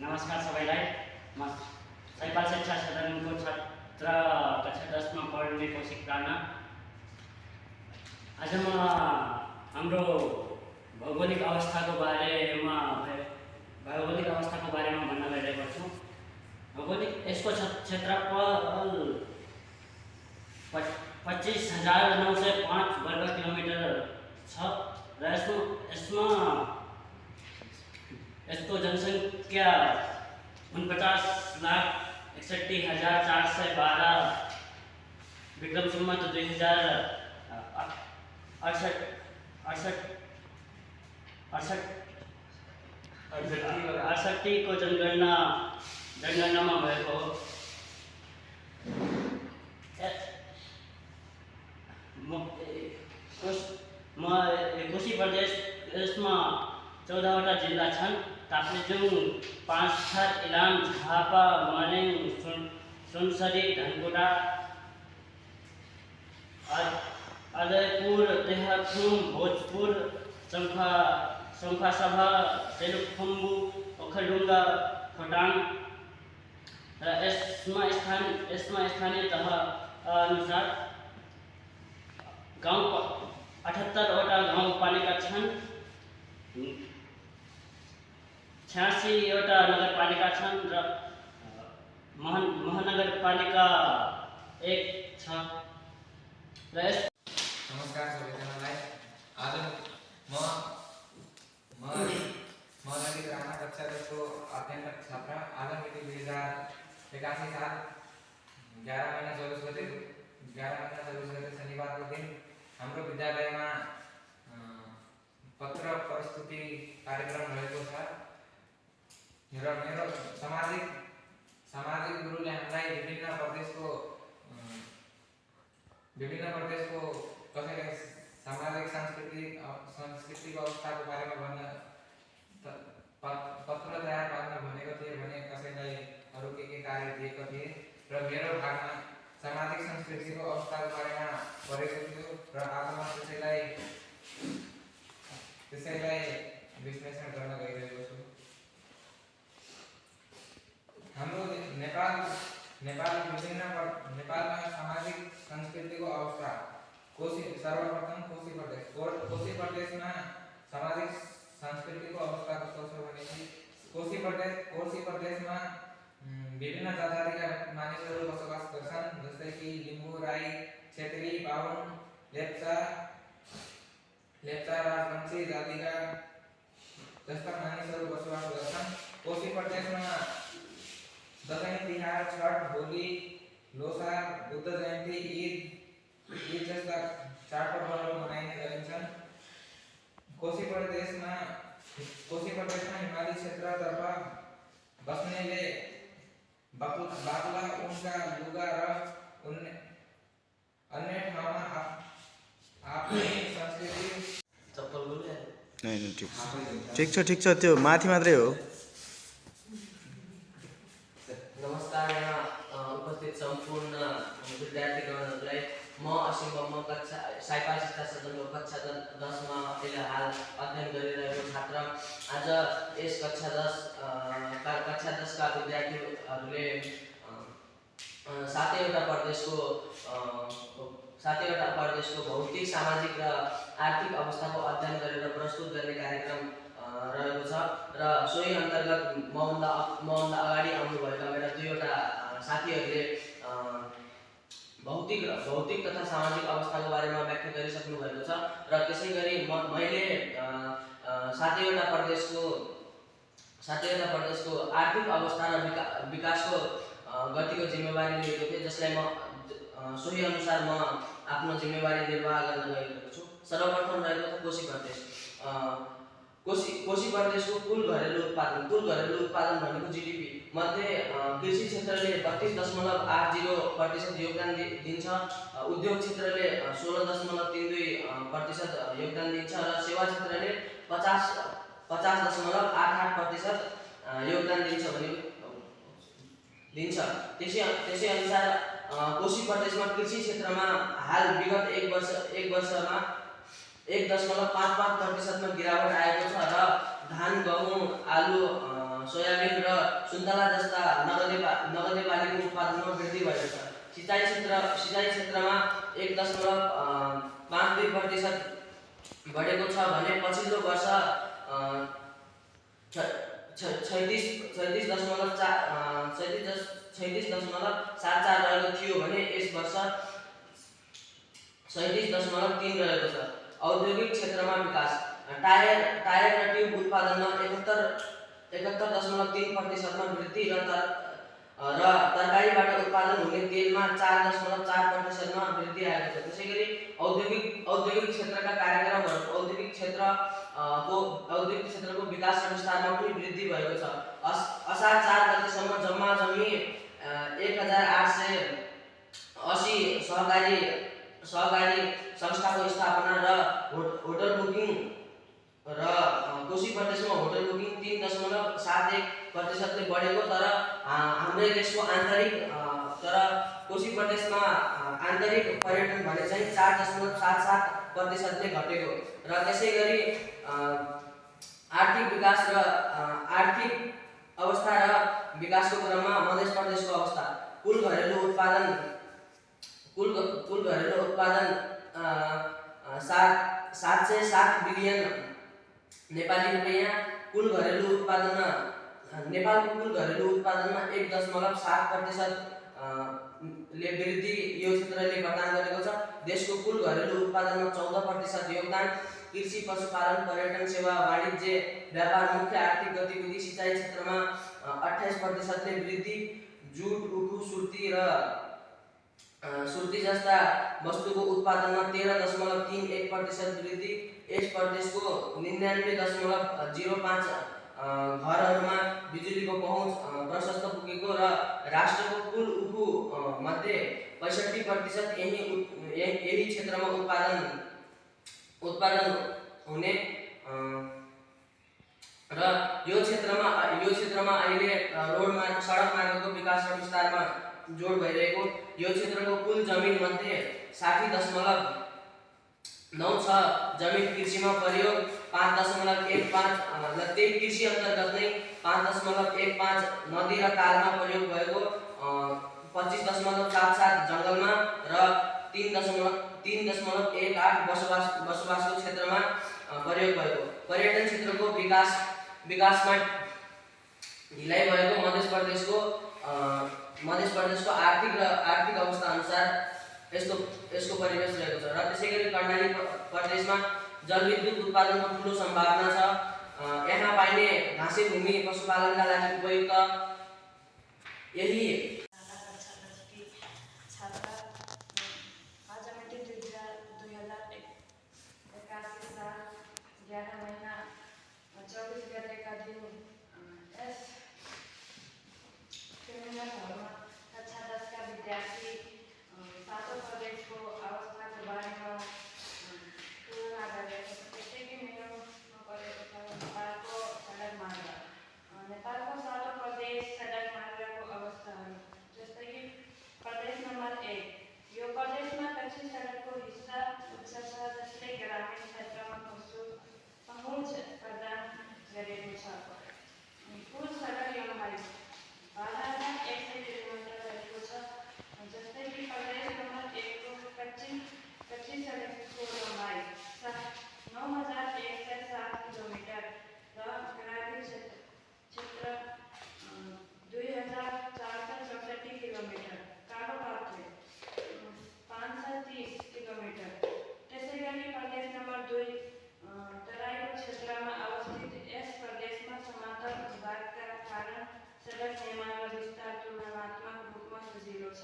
नमस्कार सबैलाई। म सैपाल शिक्षा सदनको छात्र कक्षा 10 में पढ्ने कौशिक राणा। आज म हाम्रो भौगोलिक अवस्थाको बारेमा भन्न गइरहेको छु। भौगोलिक यसको क्षेत्रफल 25,905 वर्ग किलोमिटर छ र यसको जनसङ्ख्या 49,61,412 विक्रम सम्वत 2068 को जनगणनामा भएको हो। कोशी प्रदेश यसमा 14वटा जिल्ला छन्। ताप्लेजुङ, पाँचथर, इलाम, झापा, मरेङ, सुनसरी, धनकुटा, अदयपुर, तेह्रथुम, भोजपुर, शङ्खसभा, तेलुखुम्बु, ओखलढुङ्गा, खोटाङ र यसमा स्थानीय तह अनुसार गाउँ 78वटा गाउँपालिका छन्। 86वटा नगरपालिका छन् र महानगरपालिका 1 छ। नमस्कार सबैजनालाई। आज म ललित राणा कक्षा 10 को अध्ययनरत छात्र। आज मिति 2081 साल 11 महिना 24 गते शनिबारको दिन हाम्रो विद्यालयमा पत्र प्रस्तुति कार्यक्रम रहेको छ र मेरो सामाजिक गुरुले हामीलाई विभिन्न प्रदेशको कसैले सामाजिक सांस्कृतिक अवस्थाको बारेमा भन्न पत्र तयार पार्न भनेको थिए भने कसैलाई अरू के कार्य दिएको थिए र मेरो भागमा सामाजिक संस्कृतिको अवस्थाको बारेमा पढेको थियो र आज म त्यसैलाई विश्लेषण गर्न गइरहेको छु। हाम्रो नेपालमा सामाजिक संस्कृतिको अवस्था। सर्वप्रथम कोशी प्रदेशमा सामाजिक संस्कृतिको अवस्था कस्तो छ भने कोशी प्रदेशमा विभिन्न जातिका मानिसहरू बसोबास गर्छन्, जस्तै कि लिम्बू, राई, क्षेत्री, बाहुन, लेप्चा, राजवंशी जातिका जस्ता मानिसहरू बसोबास गर्छन्। कोशी प्रदेशमा दसैँ, तिहार, छठ, होली, लोसार, बुद्ध जयन्ती, ईद जस्ता चाडपर्वहरू मनाइने गरिन्छन्। कोशी प्रदेशमा हिमाली क्षेत्रतर्फ बस्नेले बाक्ला, ऊनका लुगा र अन्य ठाउँमा आफ्नै संस्कृति ठिक छ त्यो माथि मात्रै हो। नमस्कार। यहाँ उपस्थित सम्पूर्ण विद्यार्थीगणहरूलाई म असीम बम्म सैपाल शिक्षा सदनको कक्षा 10 मा फिलहाल अध्ययन गरिरहेको छात्र। आज यस कक्षा 10 का विद्यार्थीहरूले 7वटा प्रदेशको भौतिक, सामाजिक र आर्थिक अवस्थाको अध्ययन गरेर प्रस्तुत गर्ने कार्यक्रम रहेको छ र सोही अन्तर्गत मभन्दा अगाडि आउनुभएका मेरा 2वटा साथीहरूले भौतिक तथा सामाजिक अवस्थाको बारेमा व्याख्या गरिसक्नु भएको छ र त्यसै गरी मैले 7वटा प्रदेशको आर्थिक अवस्था र विकासको गतिको जिम्मेवारी लिएको थिएँ, जसलाई सोही अनुसार म आफ्नो जिम्मेवारी निर्वाह गर्न गइरहेको छु। सर्वप्रथम रहेको छ कोशी प्रदेश। कोशी प्रदेशको कुल घरेलु उत्पादन भनेको जीडीपी मध्ये कृषि क्षेत्रले 32.80% योगदान दिन्छ, उद्योग क्षेत्रले 16.32% योगदान दिन्छ र सेवा क्षेत्रले 50.88% योगदान दिन्छ। त्यसै अनुसार कोशी प्रदेशमा कृषि क्षेत्रमा हाल विगत एक वर्षमा 1.55% गिरावट आएको छ र धान, गहुँ, आलु, सोयाबिन र सुन्तला जस्ता नगदे बालीको उत्पादनमा वृद्धि भएको छ। सिँचाइ क्षेत्रमा 1.52% बढेको छ भने पछिल्लो वर्ष 36.74 रहेको थियो भने यस वर्ष 37.3 रहेको छ। औद्योगिक क्षेत्रमा विकास टायर र ट्युब उत्पादनमा 71.3% मा वृद्धि र तरकारीबाट उत्पादन हुने तेलमा 4.4% मा वृद्धि आएको छ। त्यसैगरी औद्योगिक क्षेत्रका कार्यक्रमहरू औद्योगिक क्षेत्रको विकास र विस्तारमा पनि वृद्धि भएको छ। असार 4 गतेसम्म जम्मा 1880 सहकारी संस्थाको स्थापना र होटल बुकिङ र कोशी प्रदेशमा होटल बुकिङ 3.71% ले बढेको, तर हाम्रै देशको कोशी प्रदेशमा आन्तरिक पर्यटन भने चाहिँ 4.77% ले घटेको र त्यसैगरी आर्थिक विकास र आर्थिक अवस्था र विकासको क्रममा मध्य प्रदेशको अवस्था कुल घरेलु उत्पादन 707 बिलियन नेपाली रुपैयाँ। नेपालको कुल घरेलु उत्पादनमा 1.7% ले वृद्धि यो क्षेत्रले प्रदान गरेको छ। देशको कुल घरेलु उत्पादनमा 14% योगदान कृषि, पशुपालन, पर्यटन सेवा, वाणिज्य, व्यापार, मुख्य आर्थिक गतिविधि, सिँचाइ क्षेत्रमा 28% ले वृद्धि, जुट, उखु, सुर्ती जस्ता वस्तुको उत्पादनमा 13.31% वृद्धि। यस प्रदेशको 99.05 घरहरूमा बिजुलीको पहुँच प्रशस्त पुगेको र राष्ट्रको कुल उखु मध्ये 65% यही क्षेत्रमा उत्पादन हुने र यो क्षेत्रमा अहिले सडक मार्गको विकास र विस्तारमा जोड भइरहेको। यो क्षेत्रको कुल जमिन मध्ये 60.96 जमिन कृषिमा प्रयोग, 5.15 त्यही कृषि अन्तर्गत नै 5.15 नदी र तालमा प्रयोग भएको, 25.77 जङ्गलमा र 3.18 बसोबासको क्षेत्रमा प्रयोग भएको। पर्यटन क्षेत्रको विकासमा ढिलाइ भएको मध्य प्रदेशको आर्थिक अवस्था अनुसार यसको परिवेश रहेको छ। र त्यसैगरी कर्णाली प्रदेशमा जलविद्युत उत्पादनको ठुलो सम्भावना छ। यहाँ पाइने घाँसे भूमि पशुपालनका लागि उपयुक्त। यही आज मिति 2081 साल 11 महीना 24 गते का दिन यस क्रिमिनल हलमा कक्षा 10 का विद्यार्थी सातों प्रदेशको अवस्थाको बारेमा तुलना गरेको छ। त्यसै कि मेरो परेको छ नेपालको सडक मार्ग। नेपालको सातों प्रदेश सडक मार्गको अवस्थाहरू जस्तै कि प्रदेश नम्बर 1 यो प्रदेशमा कच्ची सडकको हिस्सा उच्च छ, जसले ग्रामीण क्षेत्रमा पहुँच प्रदान गरेको छ। कुल सडक लम्बाइ 12,100 किलोमिटर रहेको छ, जस्तै कि प्रदेश नम्बर 1 को कच्ची सडकको लम्बाइ 9,107 किलोमिटर र ग्रामीण क्षेत्र 2,464 किलोमिटर, कालो पाथवे 530 किलोमिटर। त्यसैगरी प्रदेश नम्बर 2 तराईको क्षेत्रमा अवस्थित यस प्रदेशमा समान्तराल भूभागका कारण सडक निर्माण र विस्तार तुलनात्मक रूपमा सजिलो छ।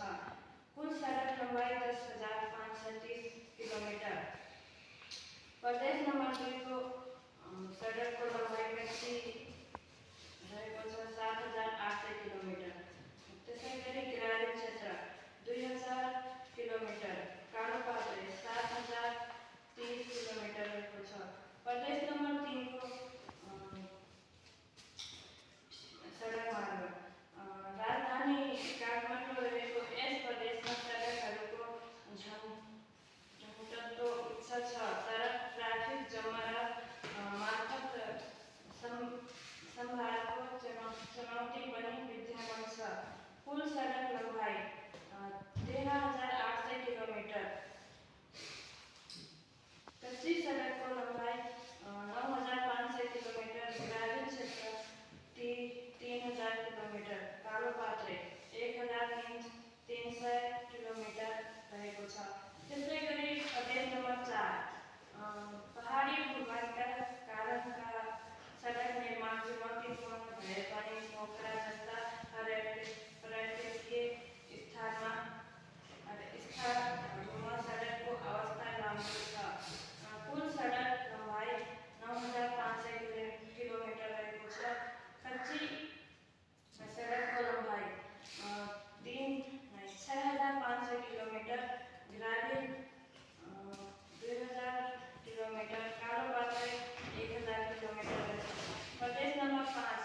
कुल सडक लम्बाइ 10,530 किलोमिटर। प्रदेश नम्बर 2 को सडकको लम्बाइ कच्ची रहेको छ 7,800 किलोमिटर। त्यसैगरी ग्रामीण क्षेत्र 2,000 किलोमिटर, कालो पाथवे 7,030 किलोमिटर रहेको छ। प्रदेश नम्बर 3 को सडक मार्ग राजधानी काठमाडौँ रहेको यस प्रदेशमा सडकहरूको झन्डो उच्च छ, तर ट्राफिक जम्मा र मार्फत सम्भारको चौकी पनि विद्यमान छ। कुल सडक लम्बाइ 13,800 किलोमिटर। कच्ची सडकको लम्बाइ 9,500 किलोमिटर। ग्रामीण क्षेत्र 3,000 किलोमिटर। कालोपात्रे 1,300 किलोमिटर रहेको छ। त्यसै गरी प्रदेश नम्बर 4 पहाडी भूभागका कारणका सडक निर्माण चुनौतीपूर्ण भए पनि पोखरा जस्ता पर्यटकीय स्थानहरूमा सडकको अवस्था राम्रो छ। कुल सडक लम्बाइ 9,500 किलोमिटर रहेको छ। कच्ची सडकको लम्बाइ 6,500 किलोमिटर। ग्रामीण 2,000 किलोमिटर। कालोपात्रे 1,000 किलोमिटर रहेछ। प्रदेश नम्बर 5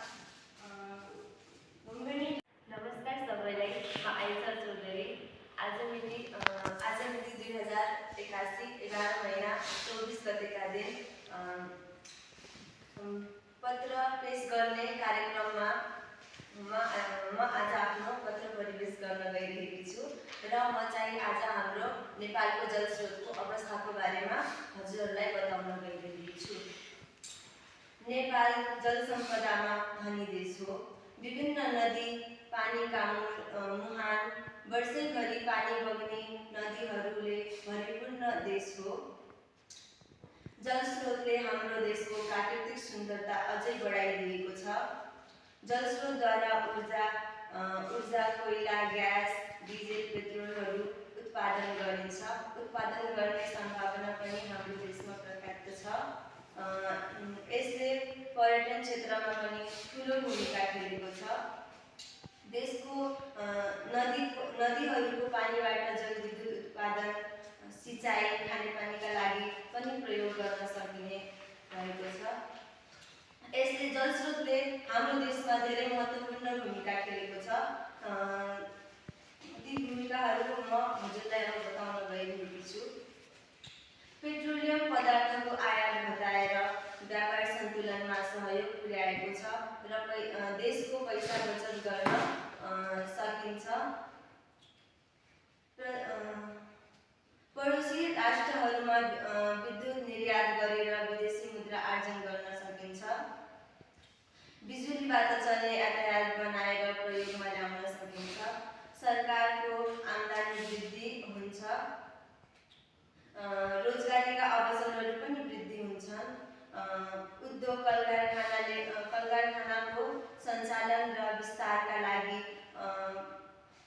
लुम्बिनी। नमस्कार सबैलाई, म आइसा चौधरी। आज मिति 2081 11 महिना 24 गतेका दिन पत्र पेश गर्ने कार्यक्रममा म आज आफ्नो पत्र परिवेश गर्न गइरहेकी छु र म चाहिँ आज हाम्रो नेपालको जलस्रोतको अवस्थाको बारेमा हजुरहरूलाई बताउन गइरहेकी छु। नेपाल जल सम्पदामा धनी देश हो। विभिन्न नदी, पानीका मुहान, वर्षैभरि पानी बग्ने नदीहरूले भरिपूर्ण देश हो। जलस्रोतले हाम्रो देशको प्राकृतिक सुन्दरता अझै बढाइदिएको छ। जलस्रोतद्वारा ऊर्जा, कोइला, ग्यास, डिजेल, पेट्रोलहरू उत्पादन गरिन्छ। उत्पादन गर्ने सम्भावना पनि हाम्रो देशमा पर्याप्त छ। यसले पर्यटन क्षेत्रमा पनि ठुलो भूमिका खेलेको छ। देशको नदीहरूको पानीबाट जलविद्युत उत्पादन, सिँचाइ, खानेपानीका लागि पनि प्रयोग गर्न सकिने रहेको छ। यसले जलस्रोतले हाम्रो देशमा धेरै महत्त्वपूर्ण भूमिका खेलेको छ। ती भूमिकाहरू म हजुरलाई अब बताउन गइरहेकी छु। पेट्रोलियम पदार्थको आयात घटाएर व्यापार सन्तुलनमा सहयोग पुर्याएको छ र देशको पैसा बचत गर्न सकिन्छ। पडोसी राष्ट्रहरूमा विद्युत निर्यात गरेर विदेशी मुद्रा आर्जन गर्न सकिन्छ। बिजुलीबाट चल्ने यातायात बनाएर प्रयोगमा ल्याउन सकिन्छ। सरकारको आम्दानी वृद्धि हुन्छ। रोजगारीका अवसरहरू पनि वृद्धि हुन्छन्। उद्योग कलकारखानाको सञ्चालन र विस्तारका लागि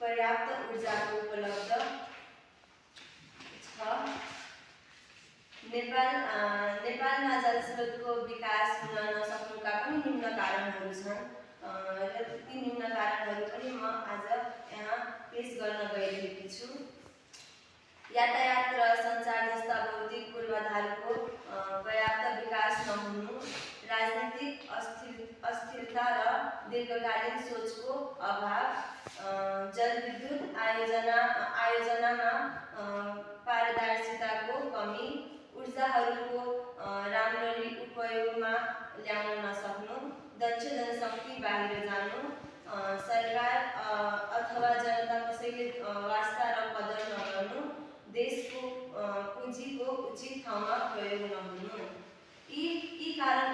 पर्याप्त ऊर्जाको उपलब्ध छ। नेपालमा जलस्रोतको विकास हुन नसक्नुका पनि निम्न कारणहरू छन् र ती निम्न कारणहरू पनि म आज यहाँ पेश गर्न गइरहेकी छु। यातायात र सञ्चार जस्ता भौतिक पूर्वाधारको पर्याप्त विकास नहुनु, राजनीतिक अस्थिरता र दीर्घकालीन सोचको अभाव, जलविद्युत आयोजनामा पारदर्शिताको कमी, ऊर्जाहरूको राम्ररी उपयोगमा ल्याउन नसक्नु, दक्ष जनशक्ति बाहिर जानु, सरकार अथवा जनता कसैले वास्ता र कदर नगर्नु, देशको पुँजीको उचित ठाउँमा प्रयोग नहुनु, यी कारण